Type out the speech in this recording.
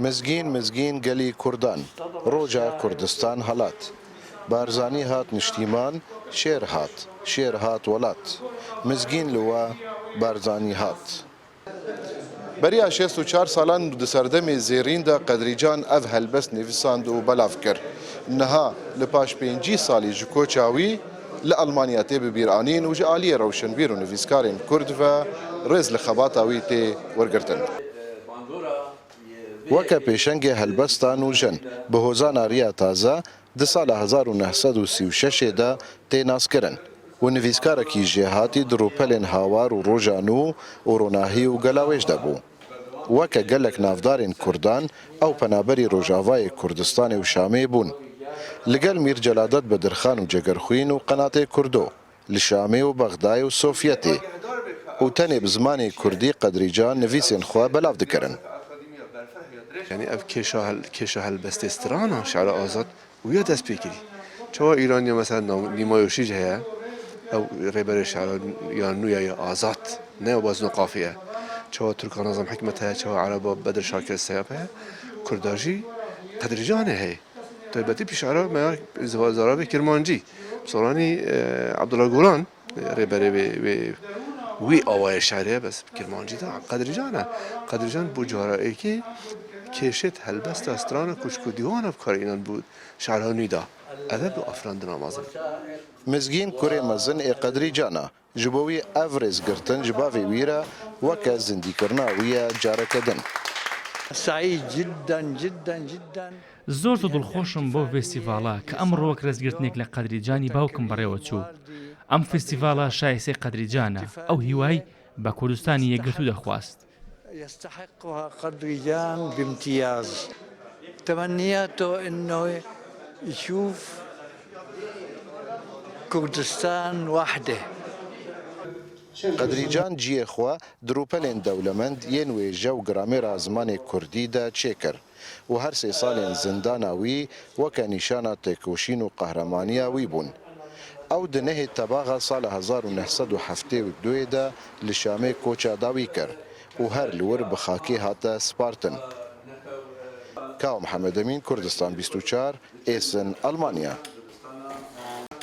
مزگین گەلی کوردان ڕۆژە کوردستان هەڵات بارزانی هات نیشتیمان شێر هات وڵات مزگین لەوە بارزانی هات بەریا 64 ساڵان di serdemê zêrîn de Qedrîcan ev helbest nivîsand û belav kir. Niha li paş 5 salî ji koça wî li Almanya tê bibîranîn û ji aliyê rewşenbîr û nivîskarên Kurd ve rêz li xebata wî tê wergirtin. Weke pêşengê helbestan û jin bi hozana Riya Taze di sala 1936 de tê naskirin û nivîskarekî jê hatî di rûpelên hawar û roja nû û ronahî û gelawêj de bû. Weke gelek navdarên Kurdan ew penaberî Rojavayê Kurdistanê û Şamê bûn. Li gel Mîr Celadet Bedirxan û Cegerxwîn û qenatê Kurdo, li Şamê û Bexdayê û Sofyetê û tenê bi zimanê Kurdî Qedrîcan nivîsên xwe belav dikirin. Yani ev kêşa helbestê strana şe'ra azad wiya dest pê kirî. Çawa İraniya mesela nîmayoşî heye ew rêberê şe'ra ya nû ya azad ne bazno qafiye. Çawa Türkan Azam Hikmet heye, çawa Araba Bedir Şakir Seyap heye. Kurda jî Qedrîcanê heye. Taybetî pîşara me zarabê Kirmancî. Soranî Abdullah Gulan rêberê wê wî awayê şerê bes Kirmancî de Qedrîcan e. Qedrîcan bu carekî kêşet helbesta strana kuşku dîwana bikarînan bû şerha nû da. Ev bi afrandina mezin. Mizgîn kurê mezin ê Qedrîcan e. Ji bo wî ev rêzgirtin ji bavê wî re weke zindîkirina wî ye careke din. زۆر دڵخۆشم بۆ فێستیڤاڵە کە ئەمڕۆ وەک ڕێزگرتنێک لە قەدریجانی باوکم بەڕێوە چوو. ئەم فێستیڤاڵە شایستەی قەدریجانە ئەو هیوای بە کوردستانی یەکگرتوو دەخواست. يستحقها قدريجان بامتياز تمنياته انه يشوف كردستان وحده. Qedrîcan ciyê xwe di rûpelên dewlemend yên wêje û gramêra zimanê Kurdî de çêkir û her sê salên zindana wî weke nîşana têkoşîn û qehremanîya wî bûn. Ew di nehê tebaxa sala 1972 de li Şamê koça da wî kir û her li wir bi xakê hate spartin. Ka Mihemed Emîn, Kurdistan 24, Êsin, Almanya.